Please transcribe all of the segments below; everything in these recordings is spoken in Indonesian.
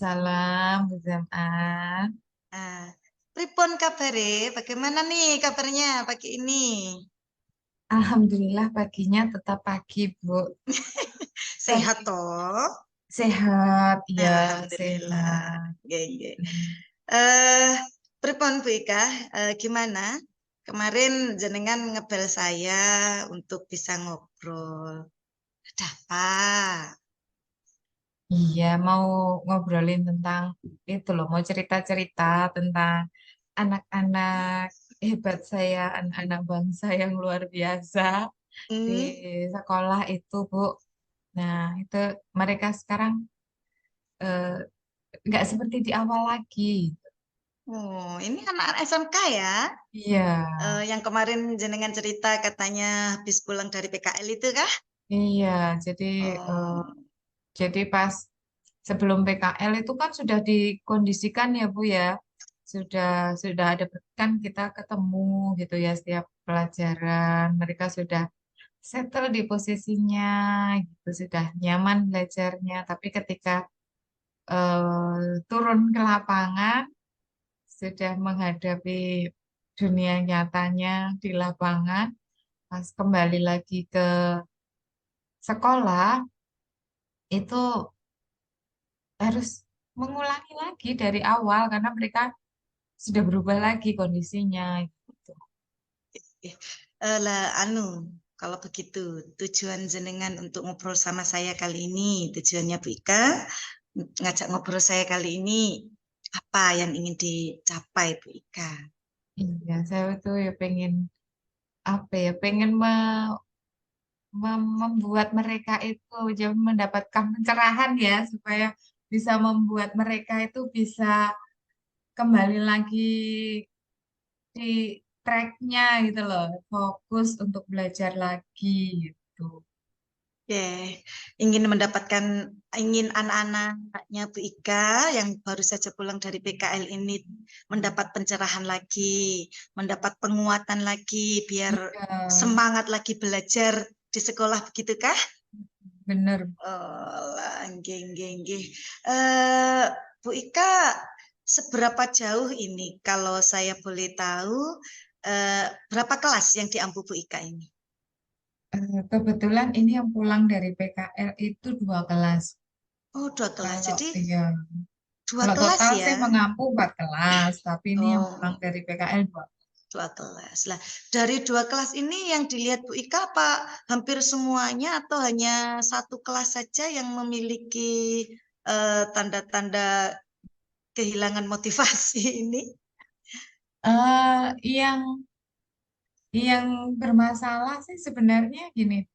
Waalaikumsalam, Bu Zam'an. Ah, pripun kabare? Bagaimana nih kabarnya pagi ini? Alhamdulillah paginya tetap pagi, Bu. Sehat Pagi toh? sehat, ya Alhamdulillah. sehat. Nggih, nggih. Hmm. Eh, pripun Bu Ika? Gimana? Kemarin jenengan ngebel saya untuk bisa ngobrol. Ada apa? Iya, mau ngobrolin tentang itu loh, mau cerita-cerita tentang anak-anak hebat saya, anak-anak bangsa yang luar biasa di Hmm? sekolah itu, Bu. Nah, itu mereka sekarang eh, nggak seperti di awal lagi. Oh, ini anak-anak SMK ya? Iya, Yang kemarin jenengan cerita katanya habis pulang dari PKL itu kah? iya. Jadi eh, Oh, Jadi pas sebelum PKL itu kan sudah dikondisikan ya Bu ya, sudah ada kan kita ketemu gitu ya setiap pelajaran, mereka sudah settle di posisinya gitu, sudah nyaman belajarnya. Tapi ketika turun ke lapangan, sudah menghadapi dunia nyatanya di lapangan, pas kembali lagi ke sekolah itu harus mengulangi lagi dari awal karena mereka sudah berubah lagi kondisinya gitu. lah anu, kalau begitu tujuan jenengan untuk ngobrol sama saya kali ini, tujuannya Bu Ika ngajak ngobrol saya kali ini apa yang ingin dicapai Bu Ika? Iya, saya tuh ya pengen apa ya, pengen membuat mereka itu jadi mendapatkan pencerahan ya supaya bisa membuat mereka itu bisa kembali lagi di tracknya gitu loh, fokus untuk belajar lagi gitu. Oke, ingin anak-anaknya Bu Ika yang baru saja pulang dari PKL ini mendapat pencerahan lagi, mendapat penguatan lagi, biar Iya, semangat lagi belajar di sekolah, begitu kah? bener. Oh, lah, nggih, nggih, nggih. Eh, Bu Ika, seberapa jauh ini kalau saya boleh tahu, berapa kelas yang diampu Bu Ika ini? Kebetulan ini yang pulang dari PKL itu 2 kelas. Oh, dua kelas. Kalau Jadi iya, dua kalau kelas total ya? sih mengampu 4 kelas, tapi ini yang pulang Oh, dari PKL 2. dua kelas. Lah, dari dua kelas ini yang dilihat Bu Ika apa hampir semuanya atau hanya satu kelas saja yang memiliki tanda-tanda kehilangan motivasi ini? Yang bermasalah sih sebenarnya gini,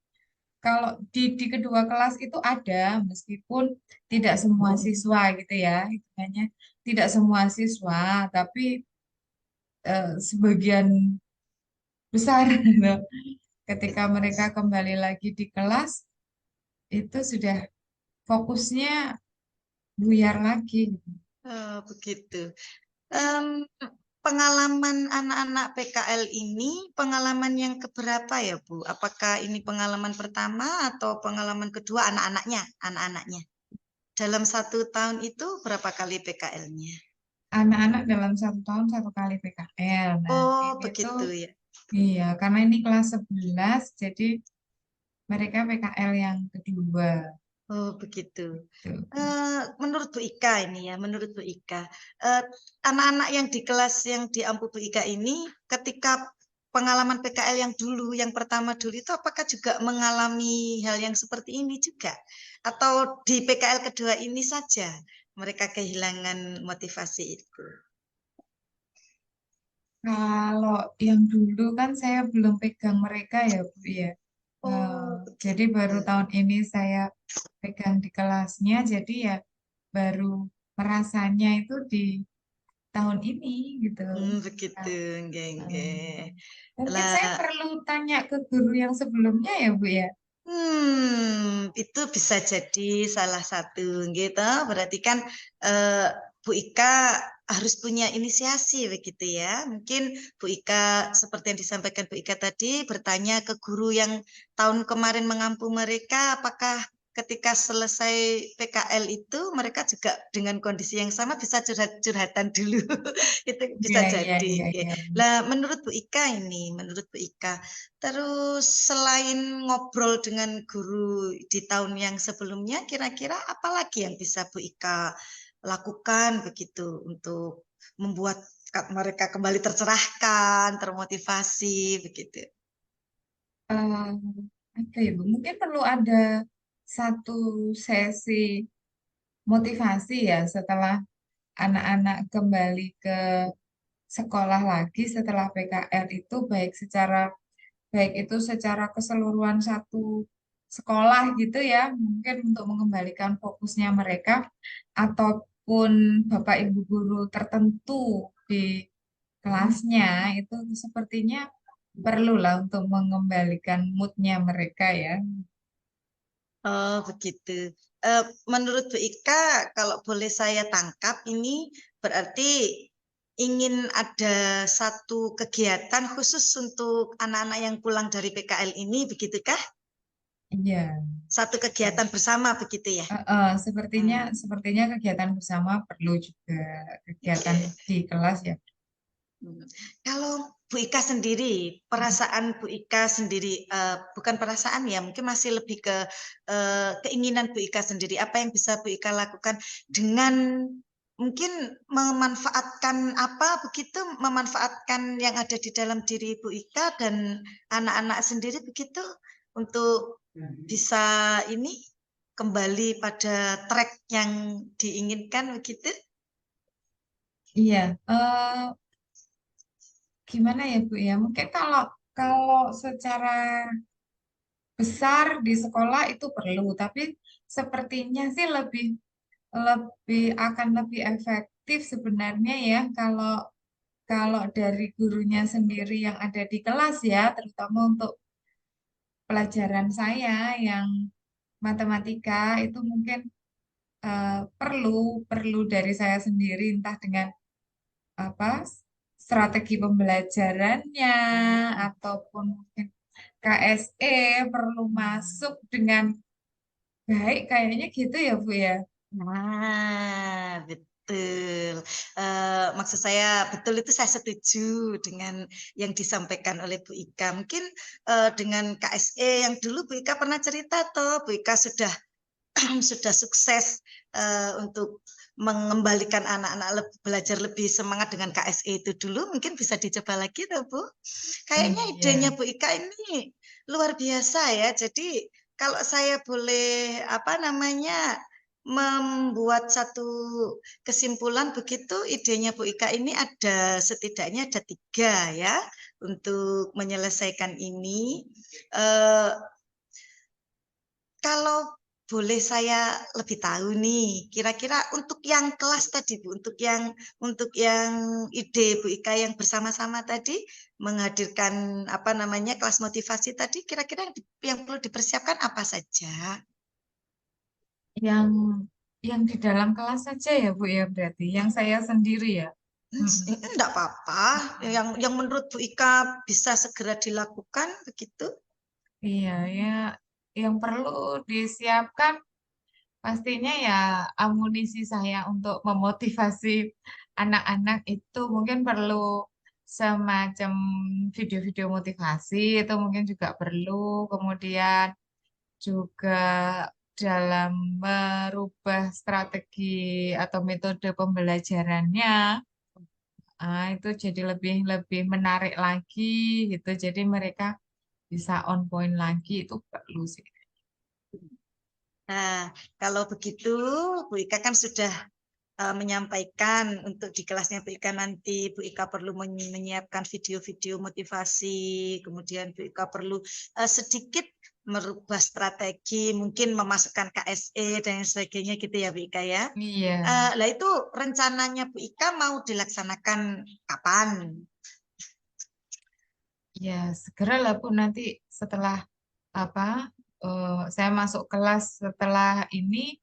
kalau di kedua kelas itu ada, meskipun tidak semua siswa gitu ya, hitungannya tidak semua siswa, tapi sebagian besar gitu. Ketika mereka kembali lagi di kelas, itu sudah fokusnya buyar lagi gitu. Oh, begitu. Em, Pengalaman anak-anak PKL ini pengalaman yang keberapa ya, Bu? Apakah ini pengalaman pertama atau pengalaman kedua anak-anaknya? Dalam 1 tahun itu berapa kali PKL-nya? Anak-anak dalam 1 tahun 1 kali PKL. Nah, Oh, ini tuh begitu ya. iya, karena ini kelas 11, jadi mereka PKL yang kedua. Oh, begitu. Tuh. Menurut Bu Ika ini ya, menurut Bu Ika, eh, anak-anak yang di kelas yang diampu Bu Ika ini, ketika pengalaman PKL yang dulu, yang pertama dulu itu, apakah juga mengalami hal yang seperti ini juga? Atau di PKL kedua ini saja mereka kehilangan motivasi itu? Kalau yang dulu kan saya belum pegang mereka ya, Bu ya. Eh, Oh, jadi begitu. baru tahun ini saya pegang di kelasnya, jadi ya baru merasanya itu di tahun ini gitu. Begitu, Nah, nggih, eh, nggih. mungkin saya Lah, perlu tanya ke guru yang sebelumnya ya, Bu ya. itu bisa jadi salah satu gitu. Berarti kan eh, Bu Ika harus punya inisiasi begitu ya. Mungkin Bu Ika seperti yang disampaikan Bu Ika tadi bertanya ke guru yang tahun kemarin mengampu mereka, apakah ketika selesai PKL itu mereka juga dengan kondisi yang sama bisa curhatan dulu. Itu bisa Iya, iya, jadi. iya, Oke. iya. Lah menurut Bu Ika ini, menurut Bu Ika, terus selain ngobrol dengan guru di tahun yang sebelumnya, kira-kira apa lagi yang bisa Bu Ika lakukan begitu untuk membuat mereka kembali tercerahkan, termotivasi begitu. Eh, apa ya, Bu? Mungkin perlu ada satu sesi motivasi ya setelah anak-anak kembali ke sekolah lagi setelah PKL itu baik itu secara keseluruhan satu sekolah gitu ya, mungkin untuk mengembalikan fokusnya mereka ataupun Bapak Ibu guru tertentu di kelasnya itu sepertinya perlulah untuk mengembalikan moodnya mereka ya. Oh, begitu. Eh, Menurut Bu Ika, kalau boleh saya tangkap ini berarti ingin ada satu kegiatan khusus untuk anak-anak yang pulang dari PKL ini, begitukah? Iya. Satu kegiatan bersama begitu ya? Sepertinya Hmm. sepertinya kegiatan bersama perlu juga kegiatan Oke. di kelas ya. Hmm. Kalau Bu Ika sendiri, perasaan Bu Ika sendiri, bukan perasaan ya, mungkin masih lebih ke keinginan Bu Ika sendiri. Apa yang bisa Bu Ika lakukan dengan mungkin memanfaatkan apa begitu, memanfaatkan yang ada di dalam diri Bu Ika dan anak-anak sendiri begitu untuk bisa ini kembali pada track yang diinginkan begitu. Iya, gimana ya Bu ya? Mungkin kalau kalau secara besar di sekolah itu perlu, tapi sepertinya sih lebih lebih akan lebih efektif sebenarnya ya kalau kalau dari gurunya sendiri yang ada di kelas ya, terutama untuk pelajaran saya yang matematika itu mungkin perlu perlu dari saya sendiri entah dengan apa strategi pembelajarannya ataupun mungkin KSE perlu masuk dengan baik kayaknya gitu ya Bu ya. Nah, betul. Maksud saya betul itu saya setuju dengan yang disampaikan oleh Bu Ika. Mungkin dengan KSE yang dulu Bu Ika pernah cerita toh, Bu Ika sudah sudah sukses untuk mengembalikan anak-anak belajar lebih semangat dengan KSE itu dulu. Mungkin bisa dicoba lagi toh Bu. Kayaknya idenya Iya. Bu Ika ini luar biasa ya. Jadi kalau saya boleh apa namanya membuat satu kesimpulan begitu, idenya Bu Ika ini ada setidaknya ada 3 ya untuk menyelesaikan ini. Eh, Kalau boleh saya lebih tahu nih, kira-kira untuk yang kelas tadi Bu, untuk yang ide Bu Ika yang bersama-sama tadi menghadirkan apa namanya kelas motivasi tadi, kira-kira yang perlu dipersiapkan apa saja? Yang yang di dalam kelas saja ya Bu ya berarti yang saya sendiri ya. Mm-mm. Enggak apa-apa, yang menurut Bu Ika bisa segera dilakukan begitu. Iya ya yang perlu disiapkan pastinya ya amunisi saya untuk memotivasi anak-anak itu mungkin perlu semacam video-video motivasi itu mungkin juga perlu. Kemudian juga dalam merubah strategi atau metode pembelajarannya, itu jadi lebih lebih menarik lagi gitu. Jadi mereka bisa on point lagi itu perlu sih. Nah, kalau begitu Bu Ika kan sudah menyampaikan untuk di kelasnya Bu Ika nanti Bu Ika perlu menyiapkan video-video motivasi, kemudian Bu Ika perlu sedikit merubah strategi, mungkin memasukkan KSE dan sebagainya gitu ya Bu Ika ya. Iya. Lah itu rencananya Bu Ika mau dilaksanakan kapan? Ya, segeralah Bu nanti setelah apa saya masuk kelas setelah ini,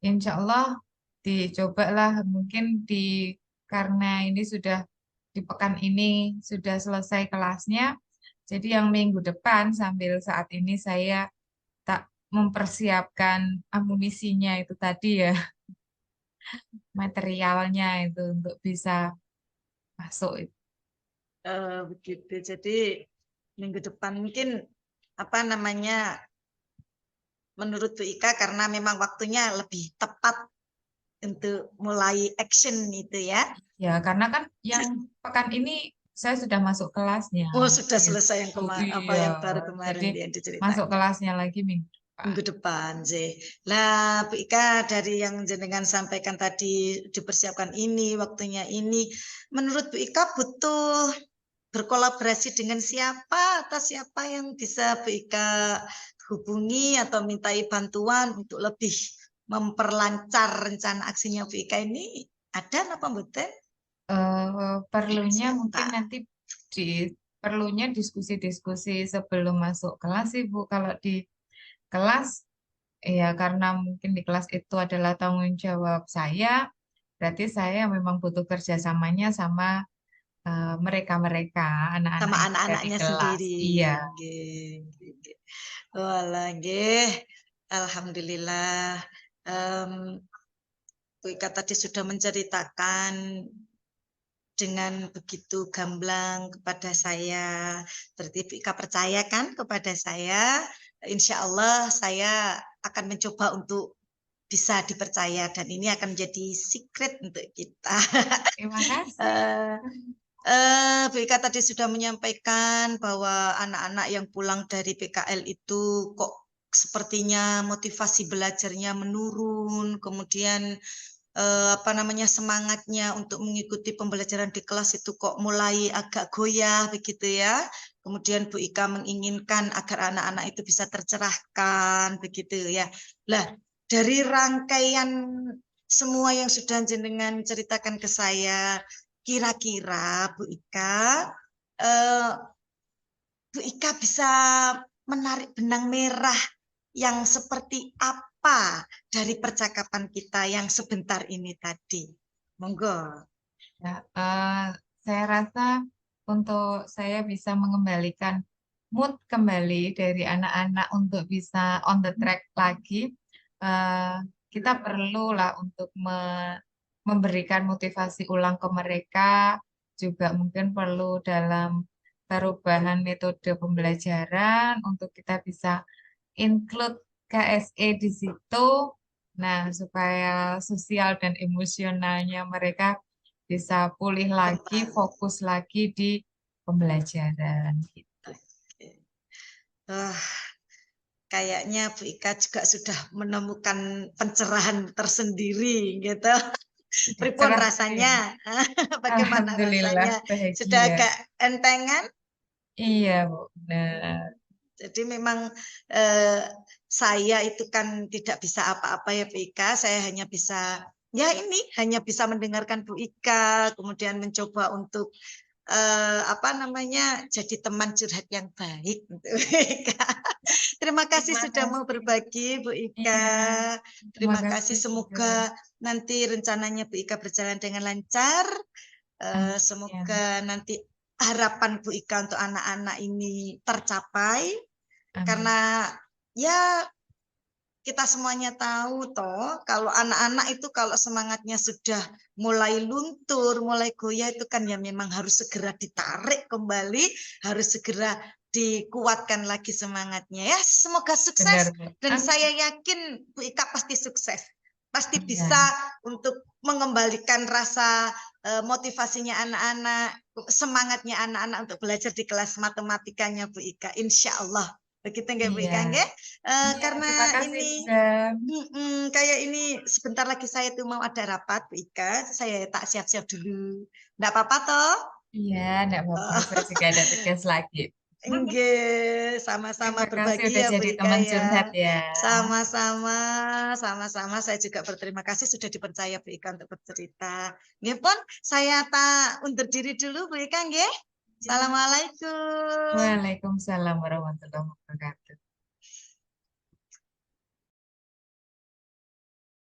insya Allah dicobalah mungkin karena ini sudah di pekan ini sudah selesai kelasnya, jadi yang minggu depan sambil saat ini saya tak mempersiapkan amunisinya itu tadi ya, materialnya itu untuk bisa masuk itu. Begitu. Jadi minggu depan mungkin apa namanya, menurut Bu Ika karena memang waktunya lebih tepat untuk mulai action itu ya. Ya, karena kan yang pekan ini saya sudah masuk kelasnya. Oh, sudah selesai yang Gitu. apa Iya, yang baru jadi kemarin yang masuk diceritakan. kelasnya lagi minggu depan. Minggu depan sih. Lah, Bu Ika, dari yang jenengan sampaikan tadi dipersiapkan ini, waktunya ini, menurut Bu Ika butuh berkolaborasi dengan siapa atau siapa yang bisa Bu Ika hubungi atau mintai bantuan untuk lebih memperlancar rencana aksinya Bu Ika ini, ada apa mboten? Perlunya Siapa? mungkin nanti di perlunya diskusi-diskusi sebelum masuk kelas sih Bu. Kalau di kelas ya karena mungkin di kelas itu adalah tanggung jawab saya, berarti saya memang butuh kerjasamanya sama mereka-mereka anak-anak Sama yang ada di anak-anaknya kelas. sendiri. Iya, Nggih. Walah, nggih. Alhamdulillah. Em, Bu Ika tadi sudah menceritakan dengan begitu gamblang kepada saya. Berarti Bu Ika percaya kan kepada saya? Insya Allah saya akan mencoba untuk bisa dipercaya dan ini akan menjadi secret untuk kita. terima kasih. Eh, Bu Ika tadi sudah menyampaikan bahwa anak-anak yang pulang dari PKL itu kok sepertinya motivasi belajarnya menurun, kemudian apa namanya semangatnya untuk mengikuti pembelajaran di kelas itu kok mulai agak goyah begitu ya. Kemudian Bu Ika menginginkan agar anak-anak itu bisa tercerahkan begitu ya. Lah, dari rangkaian semua yang sudah jenengan ceritakan ke saya, kira-kira Bu Ika eh, Bu Ika bisa menarik benang merah yang seperti apa dari percakapan kita yang sebentar ini tadi? Monggo. Ya, saya rasa untuk saya bisa mengembalikan mood kembali dari anak-anak untuk bisa on the track lagi, eh, kita perlu lah untuk memberikan motivasi ulang ke mereka, juga mungkin perlu dalam perubahan metode pembelajaran untuk kita bisa include KSE di situ. Nah, supaya sosial dan emosionalnya mereka bisa pulih lagi, Kembali. fokus lagi di pembelajaran gitu. Uh, Kayaknya Bu Ika juga sudah menemukan pencerahan tersendiri gitu. Sudah Pripun cerah ya. rasanya? Bagaimana Alhamdulillah rasanya? Sudah bahagia. agak entengan? Iya, Bu. Nah, Jadi memang eh, saya itu kan tidak bisa apa-apa ya Bu Ika, saya hanya bisa ya ini hanya bisa mendengarkan Bu Ika, kemudian mencoba untuk apa namanya jadi teman curhat yang baik untuk Bu Ika. Terima kasih terima sudah mau kasih. berbagi Bu Iya, Ika. terima Terima kasih, kasih juga. semoga nanti rencananya Bu Ika berjalan dengan lancar. Amin. Semoga nanti harapan Bu Ika untuk anak-anak ini tercapai Amin. karena ya kita semuanya tahu toh kalau anak-anak itu kalau semangatnya sudah mulai luntur, mulai goyah itu kan ya memang harus segera ditarik kembali, harus segera dikuatkan lagi semangatnya ya. Semoga Benar, sukses Bu. dan Amin. saya yakin Bu Ika pasti sukses. Pasti bisa Iya. untuk mengembalikan rasa motivasinya anak-anak, semangatnya anak-anak untuk belajar di kelas matematikanya Bu Ika. Insya Allah. Begitu enggak Bu Iya. Ika? Enggak? Iya, Karena terima kasih ini juga. kayak ini sebentar lagi saya tuh mau ada rapat, Bu Ika. Saya tak siap-siap dulu. Enggak apa-apa toh? Iya, enggak apa-apa. Saya Oh, juga ada tugas lagi. enggak, sama-sama Terima kasih berbagi udah ya Bu jadi Ika teman ya. curhat ya. Sama-sama, sama-sama saya juga berterima kasih sudah dipercaya Bu Ika untuk bercerita. Nggih pun saya tak undur diri dulu Bu Ika nggih. Assalamualaikum. Waalaikumsalam warahmatullahi wabarakatuh.